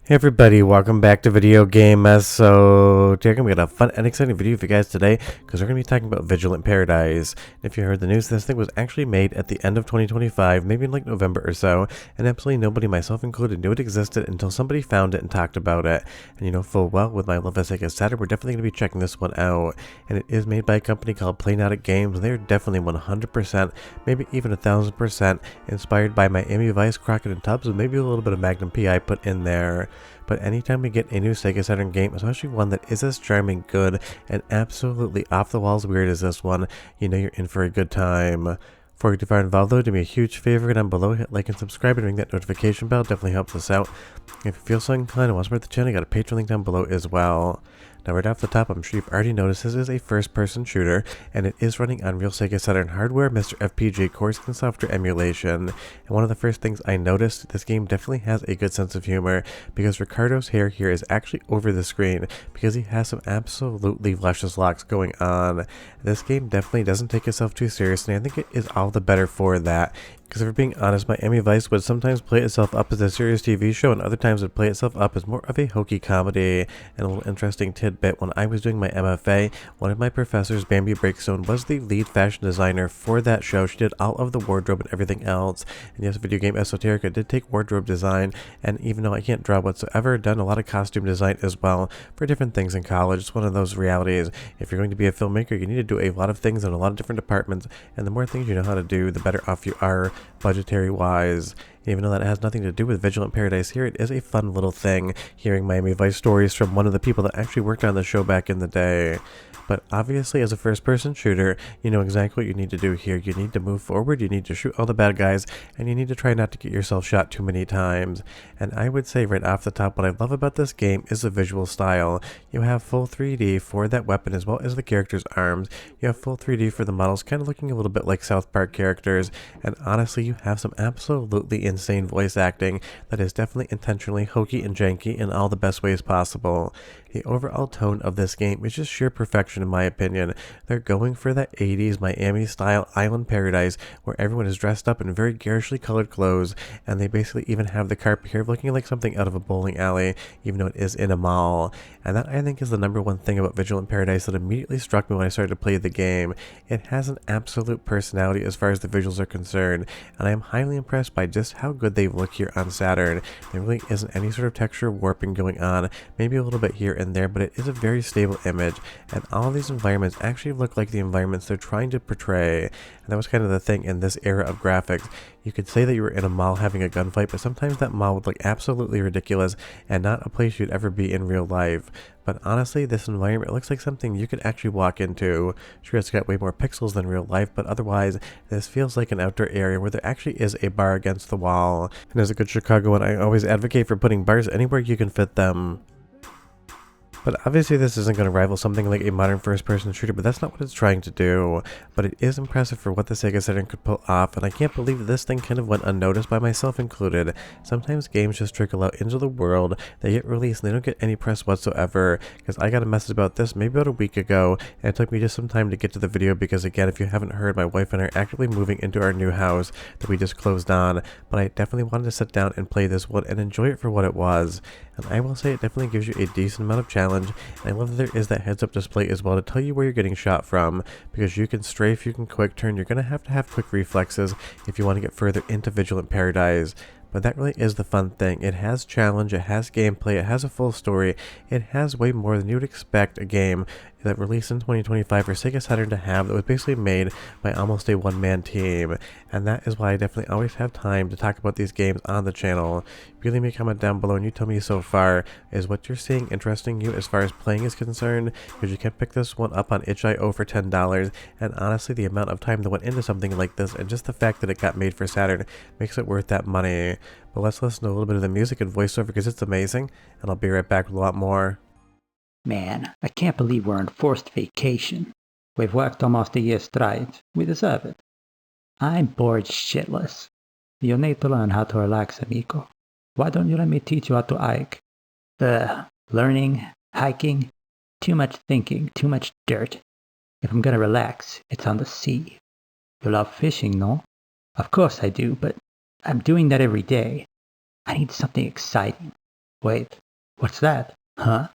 Hey everybody, welcome back to Video Game Mess. So today we got a fun and exciting video for you guys today because we're going to be talking about Vigilant Paradise. If you heard the news, this thing was actually made at the end of 2025, maybe in like November or so, and absolutely nobody, myself included, knew it existed until somebody found it and talked about it. And you know full well, with my love of Sega Saturn, we're definitely going to be checking this one out. And it is made by a company called Playnotic Games. They're definitely 100%, maybe even 1000% inspired by Miami Vice, Crockett and Tubbs, with maybe a little bit of Magnum PI put in there. But anytime we get a new Sega Saturn game, especially one that is as charming, good, and absolutely off the walls weird as this one, you know you're in for a good time. Before you get far involved though, do me a huge favor down below, hit like and subscribe and ring that notification bell, definitely helps us out. If you feel so inclined and want to support the channel, you got a Patreon link down below as well. Now right off the top, I'm sure you've already noticed this is a first-person shooter, and it is running on real Sega Saturn hardware, MiSTer FPGA cores, and software emulation. And one of the first things I noticed, this game definitely has a good sense of humor, because Ricardo's hair here is actually over the screen, because he has some absolutely luscious locks going on. This game definitely doesn't take itself too seriously, and I think it is all the better for that. Because if we're being honest, Miami Vice would sometimes play itself up as a serious TV show, and other times would play itself up as more of a hokey comedy. And a little interesting tidbit, when I was doing my MFA, one of my professors, Bambi Breakstone, was the lead fashion designer for that show. She did all of the wardrobe and everything else. And yes, Video Game Esoterica did take wardrobe design, and even though I can't draw whatsoever, done a lot of costume design as well for different things in college. It's one of those realities. If you're going to be a filmmaker, you need to do a lot of things in a lot of different departments, and the more things you know how to do, the better off you are budgetary wise. Even though that has nothing to do with Vigilant Paradise here, it is a fun little thing hearing Miami Vice stories from one of the people that actually worked on the show back in the day. But obviously, as a first-person shooter, you know exactly what you need to do here. You need to move forward, you need to shoot all the bad guys, and you need to try not to get yourself shot too many times. And I would say right off the top, what I love about this game is the visual style. You have full 3D for that weapon as well as the character's arms. You have full 3D for the models, kind of looking a little bit like South Park characters. And honestly, you have some absolutely insane voice acting that is definitely intentionally hokey and janky in all the best ways possible. The overall tone of this game is just sheer perfection in my opinion. They're going for that 80s Miami style island paradise where everyone is dressed up in very garishly colored clothes, and they basically even have the carpet here looking like something out of a bowling alley, even though it is in a mall. And that I think is the number one thing about Vigilant Paradise that immediately struck me when I started to play the game. It has an absolute personality as far as the visuals are concerned, and I am highly impressed by just how good they look here on Saturn. There really isn't any sort of texture warping going on, maybe a little bit here and there, but it is a very stable image, and all of these environments actually look like the environments they're trying to portray. And that was kind of the thing in this era of graphics. You could say that you were in a mall having a gunfight, but sometimes that mall would look absolutely ridiculous and not a place you'd ever be in real life. But honestly, this environment looks like something you could actually walk into. Sure, it's got way more pixels than real life, but otherwise, this feels like an outdoor area where there actually is a bar against the wall. And as a good Chicagoan, I always advocate for putting bars anywhere you can fit them. But obviously this isn't going to rival something like a modern first-person shooter, but that's not what it's trying to do. But it is impressive for what the Sega Saturn could pull off, and I can't believe that this thing kind of went unnoticed by myself included. Sometimes games just trickle out into the world, they get released and they don't get any press whatsoever, because I got a message about this maybe about a week ago, and it took me just some time to get to the video because again, if you haven't heard, my wife and I are actively moving into our new house that we just closed on, but I definitely wanted to sit down and play this one and enjoy it for what it was. And I will say it definitely gives you a decent amount of challenge, and I love that there is that heads-up display as well to tell you where you're getting shot from, because you can strafe, you can quick turn, you're going to have quick reflexes if you want to get further into Vigilant Paradise. But that really is the fun thing. It has challenge, it has gameplay, it has a full story, it has way more than you would expect a game that released in 2025 for Sega Saturn to have that was basically made by almost a one-man team. And that is why I definitely always have time to talk about these games on the channel. You leave me a comment down below and you tell me so far, is what you're seeing interesting you as far as playing is concerned? Because you can pick this one up on itch.io for $10, and honestly the amount of time that went into something like this and just the fact that it got made for Saturn makes it worth that money. But let's listen to a little bit of the music and voiceover because it's amazing, and I'll be right back with a lot more. Man, I can't believe we're on forced vacation. We've worked almost a year straight. We deserve it. I'm bored shitless. You need to learn how to relax, amigo. Why don't you let me teach you how to hike? Learning, hiking, too much thinking, too much dirt. If I'm gonna relax, it's on the sea. You love fishing, no? Of course I do, but I'm doing that every day. I need something exciting. Wait, what's that? Huh?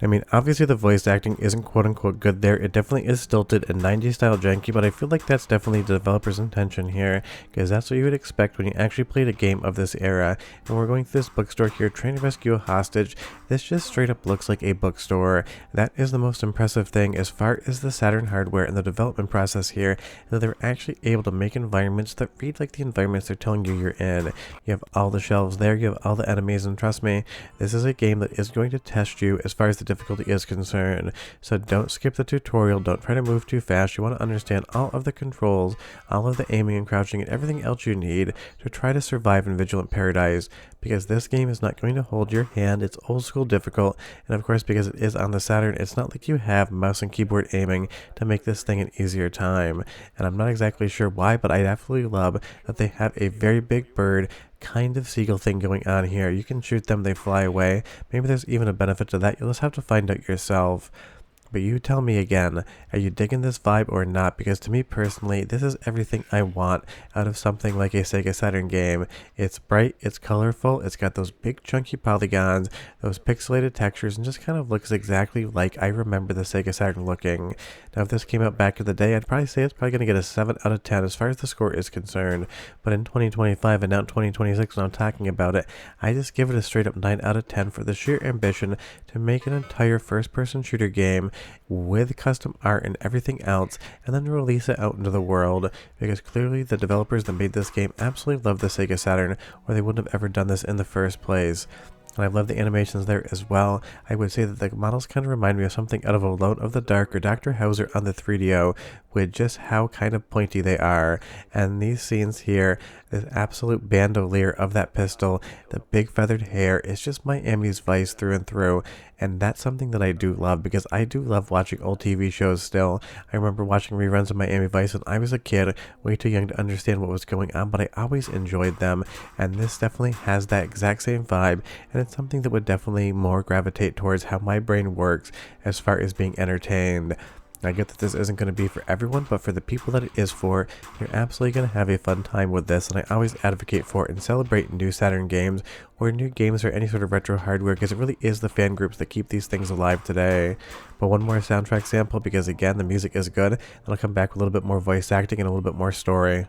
I mean, obviously the voice acting isn't quote-unquote good there. It definitely is stilted and 90s style janky, but I feel like that's definitely the developer's intention here, because that's what you would expect when you actually played a game of this era. And we're going through this bookstore here trying to rescue a hostage. This just straight up looks like a bookstore. That is the most impressive thing as far as the Saturn hardware and the development process here, that they're actually able to make environments that read like the environments they're telling you you're in. You have all the shelves there, you have all the enemies, and trust me, this is a game that is going to test you as far as the difficulty is concerned. So don't skip the tutorial, don't try to move too fast. You want to understand all of the controls, all of the aiming and crouching, and everything else you need to try to survive in Vigilant Paradise, because this game is not going to hold your hand. It's old school difficult, and of course because it is on the Saturn, it's not like you have mouse and keyboard aiming to make this thing an easier time. And I'm not exactly sure why, but I absolutely love that they have a very big bird kind of seagull thing going on here. You can shoot them, they fly away. Maybe there's even a benefit to that. You'll just have to find out yourself. But you tell me again, are you digging this vibe or not? Because to me personally, this is everything I want out of something like a Sega Saturn game. It's bright, it's colorful, it's got those big chunky polygons, those pixelated textures, and just kind of looks exactly like I remember the Sega Saturn looking. Now if this came out back in the day, I'd probably say it's probably going to get a 7 out of 10 as far as the score is concerned. But in 2025 and now in 2026 when I'm talking about it, I just give it a straight up 9 out of 10 for the sheer ambition to make an entire first-person shooter game with custom art and everything else, and then release it out into the world, because clearly the developers that made this game absolutely love the Sega Saturn, or they wouldn't have ever done this in the first place. And I love the animations there as well. I would say that the models kind of remind me of something out of Alone of the Dark or Dr. Hauser on the 3DO, with just how kind of pointy they are. And these scenes here, this absolute bandolier of that pistol, the big feathered hair, is just Miami's Vice through and through. And that's something that I do love, because I do love watching old TV shows still. I remember watching reruns of Miami Vice when I was a kid, way too young to understand what was going on, but I always enjoyed them. And this definitely has that exact same vibe, and it's something that would definitely more gravitate towards how my brain works as far as being entertained. I get that this isn't going to be for everyone, but for the people that it is for, you're absolutely going to have a fun time with this, and I always advocate for and celebrate new Saturn games, or new games or any sort of retro hardware, because it really is the fan groups that keep these things alive today. But one more soundtrack sample, because again, the music is good, and I'll come back with a little bit more voice acting and a little bit more story.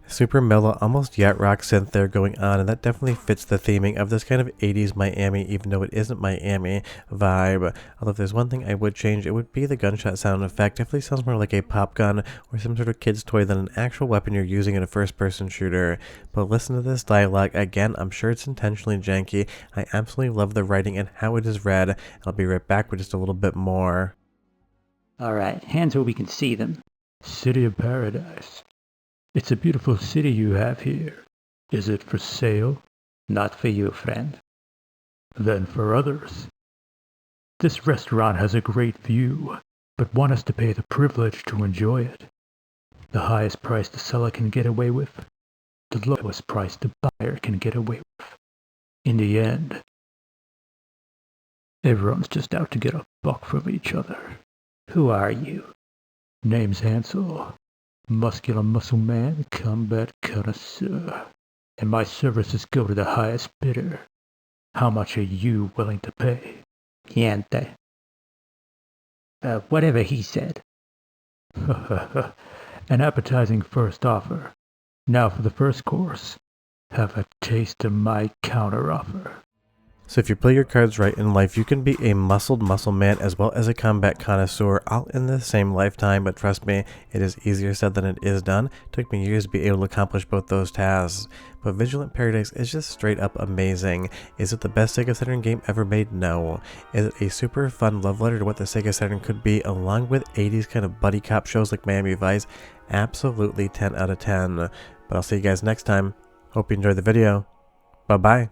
Super mellow, almost yacht rock synth there going on, and that definitely fits the theming of this kind of 80s Miami, even though it isn't Miami vibe. Although if there's one thing I would change, it would be the gunshot sound effect. Definitely sounds more like a pop gun or some sort of kid's toy than an actual weapon you're using in a first-person shooter. But listen to this dialogue. Again, I'm sure it's intentionally janky. I absolutely love the writing and how it is read. I'll be right back with just a little bit more. Alright, hands where we can see them. City of Paradise. It's a beautiful city you have here. Is it for sale? Not for you, friend. Then for others. This restaurant has a great view, but want us to pay the privilege to enjoy it. The highest price the seller can get away with, the lowest price the buyer can get away with. In the end, everyone's just out to get a buck from each other. Who are you? Name's Hansel. Muscular muscle man, combat connoisseur, and my services go to the highest bidder. How much are you willing to pay? Gente. Whatever he said. An appetizing first offer. Now for the first course. Have a taste of my counter offer. So if you play your cards right in life, you can be a muscled muscle man as well as a combat connoisseur all in the same lifetime, but trust me, it is easier said than it is done. It took me years to be able to accomplish both those tasks. But Vigilant Paradise is just straight up amazing. Is it the best Sega Saturn game ever made? No. Is it a super fun love letter to what the Sega Saturn could be, along with 80s kind of buddy cop shows like Miami Vice? Absolutely 10 out of 10. But I'll see you guys next time. Hope you enjoyed the video. Bye-bye.